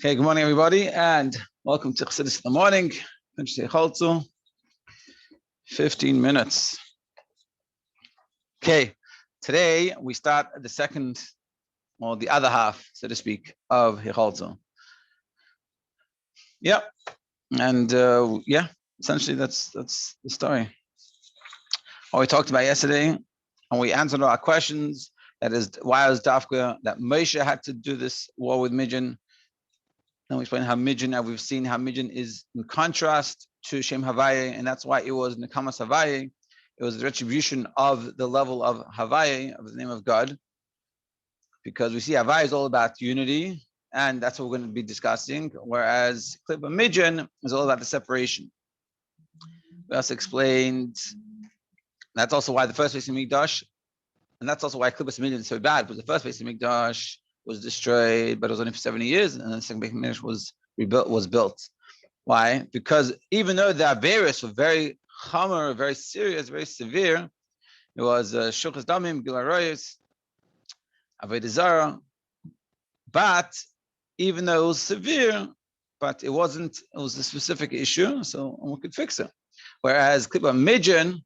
Okay, good morning, everybody, and welcome to Chassidus in the morning. Kuntres Heichaltzu, 15 minutes. Okay, today we start the second, or the other half, so to speak, of Heichaltzu. Yeah, and essentially that's the story. What we talked about yesterday, and we answered our questions. That is, why was Dafka that Moshe had to do this war with Midian? Then we explained how Midian, and we've seen how Midian is in contrast to Shem Havaya, and that's why it was Nekamas Havaya. It was the retribution of the level of Havaya, of the name of God, because we see Havaya is all about unity, and that's what we're going to be discussing, whereas Klippa Midian is all about the separation. We also explained that's also why the first place in Mikdash, and that's also why Klippa Midian is so bad, because the first place in Mikdash was destroyed, but it was only for 70 years, and then the second Beit HaMikdash was built. Why? Because even though the Averis were very chamor, very serious, very severe, it was Shuchas Damim, Gilui Arayos, Avodah Zarah, but even though it was severe, but it was a specific issue, so we could fix it. Whereas Klippa Midian,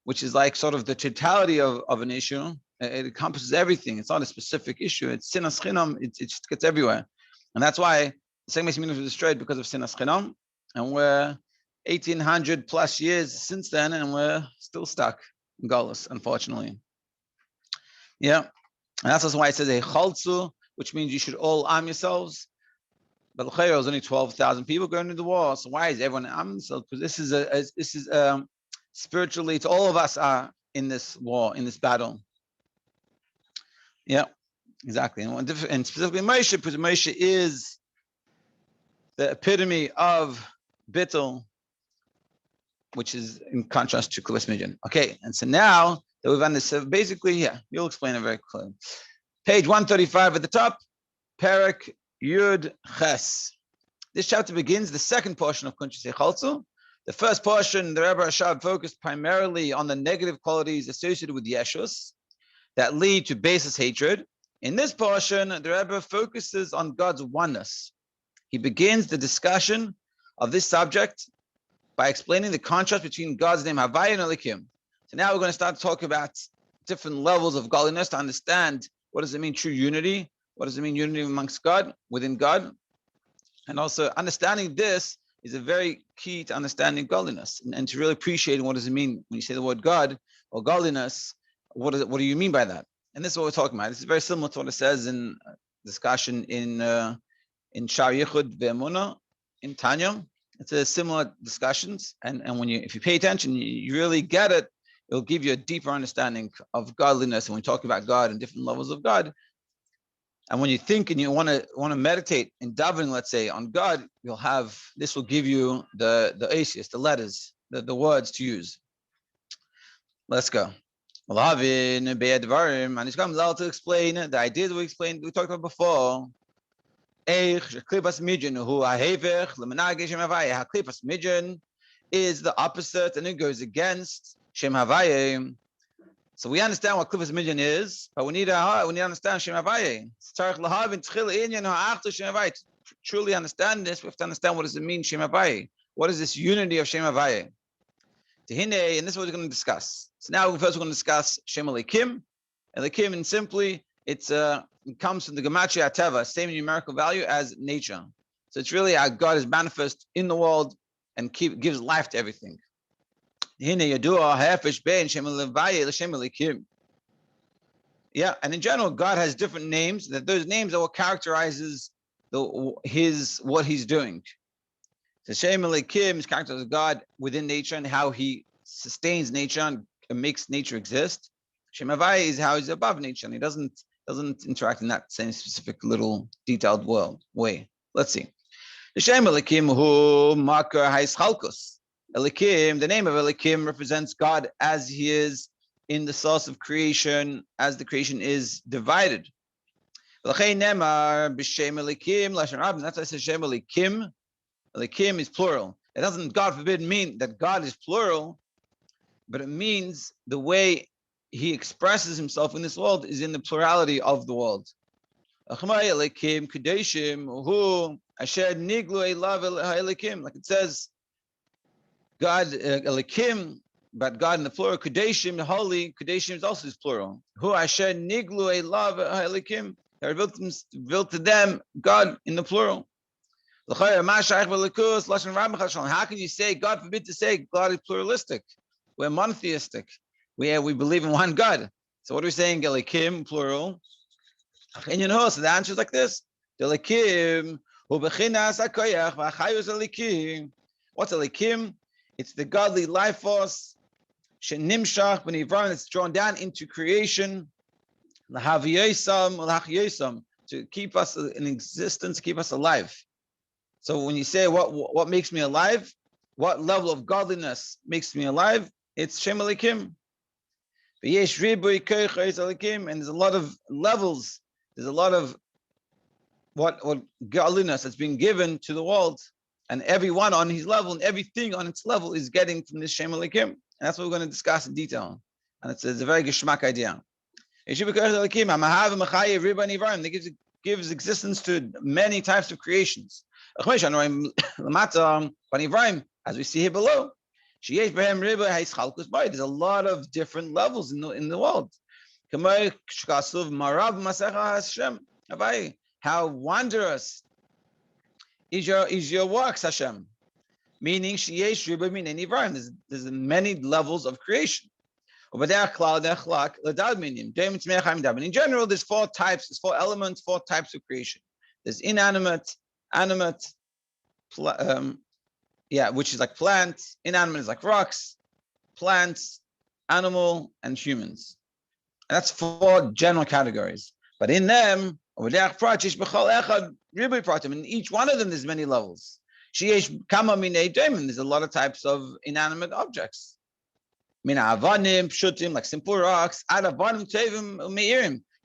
which is like sort of the totality of an issue, it encompasses everything. It's not a specific issue. It's sinas chinam. It just gets everywhere, and that's why the second Beit HaMikdash was destroyed because of sinas chinam, and we're 1800 plus years since then, and we're still stuck in Galus, unfortunately. Yeah, and that's also why it says Heichaltzu, which means you should all arm yourselves. But there was only 12,000 people going to the war, so why is everyone arming themselves? Because this is spiritually, it's all of us are in this war, in this battle. Yeah, exactly. And specifically Moshe, because Moshe is the epitome of Bittul, which is in contrast to Klippas Midian. Okay, and so now that we've understood, basically, yeah, you'll explain it very clearly. Page 135 at the top, Perek Yud Ches. This chapter begins the second portion of Kuntres Heichaltzu. The first portion, the Rebbe Rashab focused primarily on the negative qualities associated with Yeshus that lead to baseless hatred. In this portion, the Rebbe focuses on God's oneness. He begins the discussion of this subject by explaining the contrast between God's name Havaya and Elikim. So now we're going to start to talk about different levels of godliness to understand what does it mean true unity, what does it mean unity amongst God, within God, and also understanding this is a very key to understanding godliness and to really appreciating what does it mean when you say the word God or godliness. What do you mean by that? And this is what we're talking about. This is very similar to what it says in discussion in Shiur Yichud Ve'emunah in Tanya. It's a similar discussions, and if you pay attention, you really get it. It'll give you a deeper understanding of godliness. And when we talk about God and different levels of God, and when you think and you want to meditate in davening, let's say on God, this will give you the asius, the letters, the words to use. Let's go. And it's comes out to explain the ideas we talked about before. Klippas Midian is the opposite, and it goes against Shem Havaya. So we understand what Klippas Midian is, but we need to understand Shem Havaya. To truly understand this, we have to understand what does it mean Shem Havaya. What is this unity of Shem Havaya? And this is what we're going to discuss. So now first we're going to discuss Shem Elikim. Elikim, and simply it comes from the Gematria Teva, same numerical value as nature. So it's really how God is manifest in the world and gives life to everything. Yeah, and in general, God has different names. Those names are what characterizes what He's doing. So Shem Elikim is characterized as God within nature and how He sustains nature and makes nature exist. Shem Havaya is how He's above nature, and He doesn't interact in that same specific little detailed way. Let's see. The Shem Elikim hu makar Heichaltzu. Elikim, the name of Elikim represents God as He is in the source of creation, as the creation is divided. That's why it says Shem Elikim. Elikim is plural. It doesn't, God forbid, mean that God is plural, but it means the way He expresses Himself in this world is in the plurality of the world. Like it says, God, Elikim, but God in the plural, Kadeshim, holy, Kadeshim is also his plural. Who Asher Niglu Elav Elikim, they are built to them, God in the plural. How can you say, God forbid to say, God is pluralistic? We're monotheistic. We believe in one God. So what are we saying? Elikim, plural. So the answer is like this. Elikim, what's Elikim? It's the godly life force. Shenimshach b'nivron, it's drawn down into creation. To keep us in existence, keep us alive. So when you say what makes me alive, what level of godliness makes me alive, it's Shem Elikim. And there's a lot of levels. There's a lot of what godliness that's being given to the world, and everyone on his level and everything on its level is getting from this Shem Elikim. And that's what we're going to discuss in detail. And it's a very geschmack idea. It gives existence to many types of creations. As we see here below, there's a lot of different levels in the world. How wondrous is your works, Hashem? Meaning, there's many levels of creation. In general, there's four types, there's four elements, four types of creation. There's inanimate, animate, which is like plants. Inanimate is like rocks, plants, animal, and humans. And that's four general categories. But in them, in each one of them, there's many levels. There's a lot of types of inanimate objects. Like simple rocks.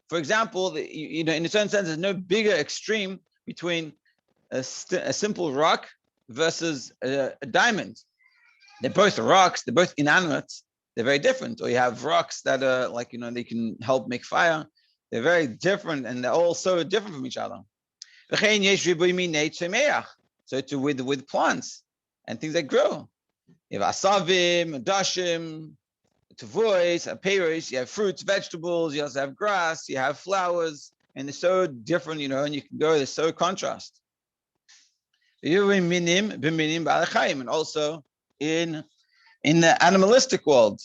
For example, in a certain sense, there's no bigger extreme between a simple rock versus a diamond. They're both rocks, they're both inanimate, they're very different. Or you have rocks that are like, they can help make fire. They're very different, and they're all so different from each other. So too with plants and things that grow. You have asavim, dashim, tevois, peiros. You have fruits, vegetables. You also have grass. You have flowers, and they're so different, and you can go. They're so contrast. And also in the animalistic world,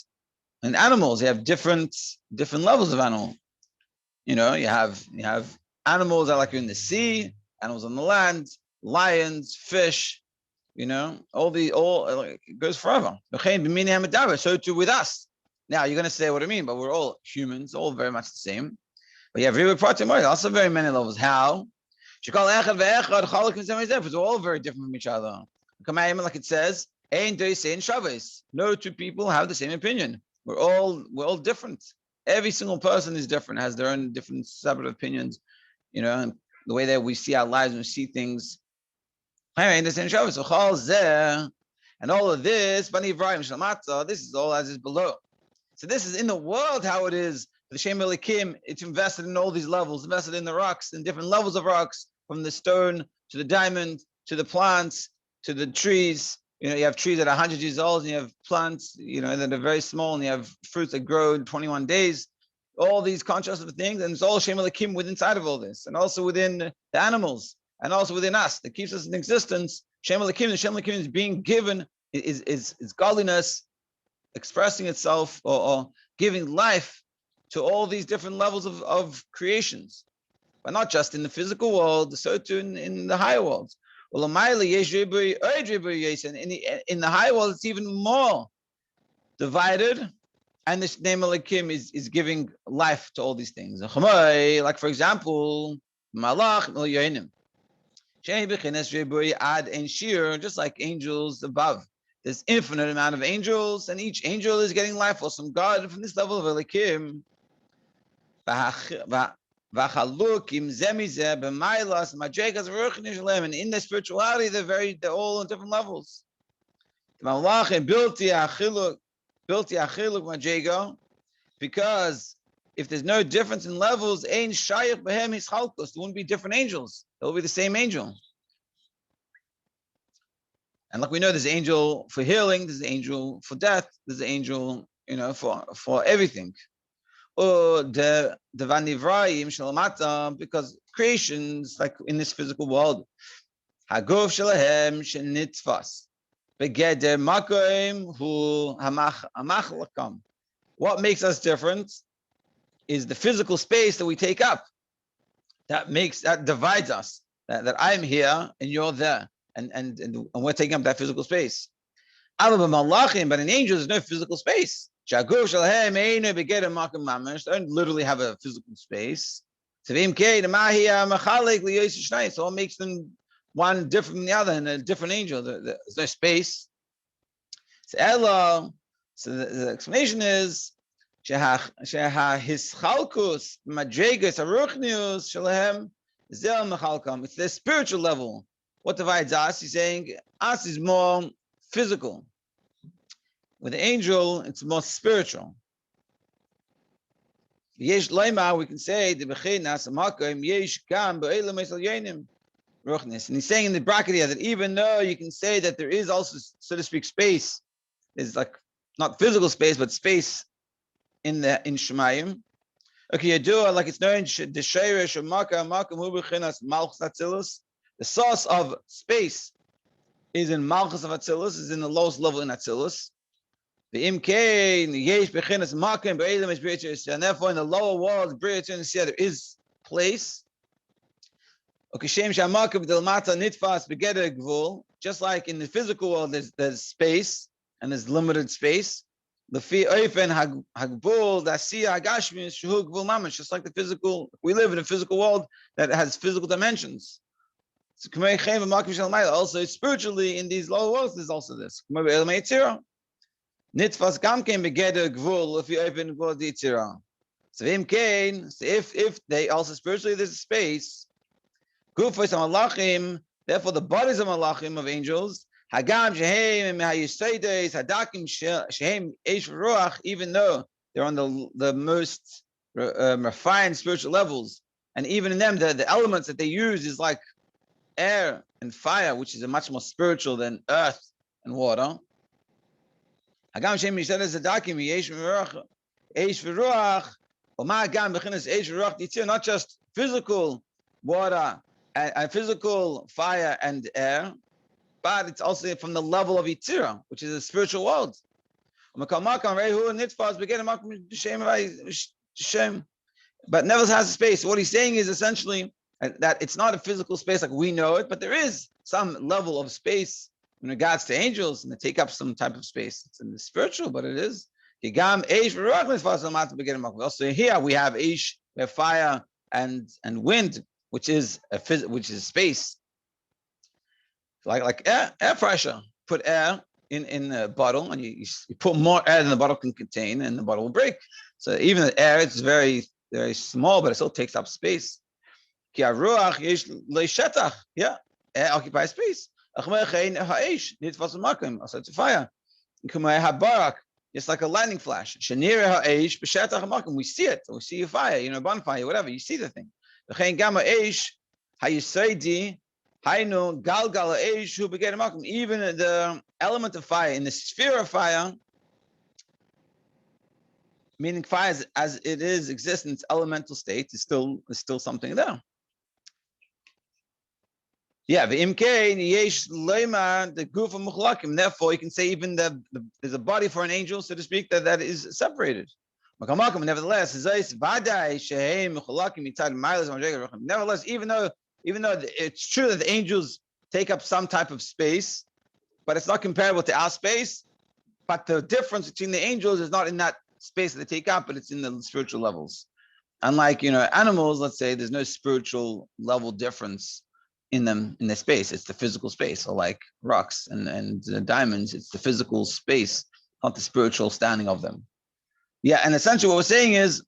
in animals, you have different levels of animal. You have animals that are like in the sea, animals on the land, lions, fish. It goes forever. So too with us. Now you're going to say what I mean, but we're all humans, all very much the same. But you have also very many levels. How? Because we're all very different from each other. Like it says, no two people have the same opinion. We're all different. Every single person is different, has their own different separate opinions, and the way that we see our lives and we see things. And all of this, this is all as is below. So this is in the world how it is. The Shem Elikim, it's invested in all these levels, invested in the rocks, in different levels of rocks, from the stone to the diamond, to the plants, to the trees. You have trees that are 100 years old, and you have plants, that are very small, and you have fruits that grow in 21 days. All these contrasts of things, and it's all Shem Elikim within inside of all this, and also within the animals, and also within us, that keeps us in existence. Shem Elikim, the Shem Elikim is being given, is godliness expressing itself or giving life to all these different levels of creations, but not just in the physical world, so too in the higher worlds. In the higher world, it's even more divided, and this name Elikim is giving life to all these things. Like for example, Malach shiur, just like angels above. There's infinite amount of angels, and each angel is getting life force from God from this level of Elikim. And in the spirituality, they're all on different levels. Because if there's no difference in levels, ein shayach behem hischalkus, there wouldn't be different angels. It will be the same angel. And like we know, there's an angel for healing, there's an angel for death, there's an angel, for everything. Or the vanivrayim shalamata, because creations, like in this physical world, haguf shalahem shenitfas begeder makom hu hamachlakam. What makes us different is the physical space that we take up. That divides us. That I'm here and you're there, and we're taking up that physical space. But in angels, there's no physical space. Don't literally have a physical space. So what makes them one different from the other and a different angel? There's no space. So the explanation is it's the spiritual level. What divides us? He's saying us is more physical. With the angel, it's more spiritual. Yesh Leima, we can say the Bechinas Makom Yesh Gam Be'elam Esalyenim Ruchnis. And he's saying in the bracket here that even though you can say that there is also, so to speak, space, is like not physical space, but space in Shemayim. Okay, you do like it's known the Sheirish of Makom Hu Bechinas Malchus Atzilus. The source of space is in Malchus of Atzilus, is in the lowest level in Atzilus. The imkain yesh bechinas makom be'elam is b'yitzir, and therefore in the lower world, there is place. Okay, shem shamakom delmata nitfas begeder gvul. Just like in the physical world, there's space and there's limited space. The fi oifen hagbul dasiya hagashmis shehu gvul mamash. Just like the physical, we live in a physical world that has physical dimensions. Also, spiritually, in these lower worlds, there's also this. Nitfas gam kein begeder gvul if you open gvul ditzira. So if they also spiritually there's a space. Gufos malachim, therefore the bodies of malachim of angels. Hagam shehem hayisaydes hadakim shehem eish ruach, even though they're on the most refined spiritual levels, and even in them the elements that they use is like air and fire, which is much more spiritual than earth and water. Not just physical water and physical fire and air, but it's also from the level of Yitzira, which is a spiritual world. But never has a space. What he's saying is essentially that it's not a physical space like we know it, but there is some level of space in regards to angels, and they take up some type of space. It's in the spiritual, but it is. Also here we have ish, we have fire and wind, which is space. Like air pressure. Put air in a bottle, and you put more air than the bottle can contain, and the bottle will break. So even the air, it's very, very small, but it still takes up space. Yeah, air occupies space. It's fire. Just like a lightning flash. We see it. We see a fire, a bonfire, whatever. You see the thing. Even the element of fire, in the sphere of fire, meaning fire as it is exists in its elemental state, is still something there. Yeah, the goof of muchlakim. Therefore, you can say even there's a body for an angel, so to speak, that is separated. Nevertheless, even though it's true that the angels take up some type of space, but it's not comparable to our space. But the difference between the angels is not in that space that they take up, but it's in the spiritual levels. Unlike animals, let's say there's no spiritual level difference in them, in their space. It's the physical space. Or like rocks and diamonds, it's the physical space, not the spiritual standing of them. Yeah, and essentially what we're saying is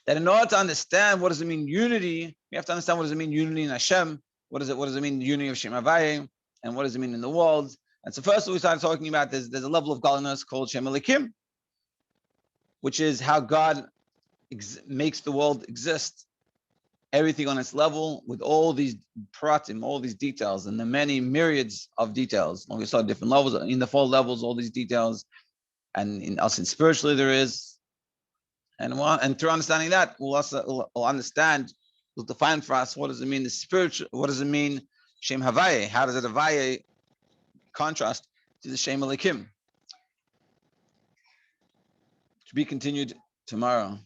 that in order to understand what does it mean unity, we have to understand what does it mean unity in Hashem, what does it mean unity of Shem Havayim, and what does it mean in the world. And so first we started talking about there's a level of godliness called Shem Elikim, which is how God makes the world exist, everything on its level, with all these pratim, all these details, and the many myriads of details. When we saw different levels, in the 4 levels, all these details, and in us, and spiritually there is. And through understanding that, we'll understand, we'll define for us, what does it mean, the spiritual, what does it mean, Shem Havaye? How does it Havaye contrast to the Shem Elikim? To be continued tomorrow.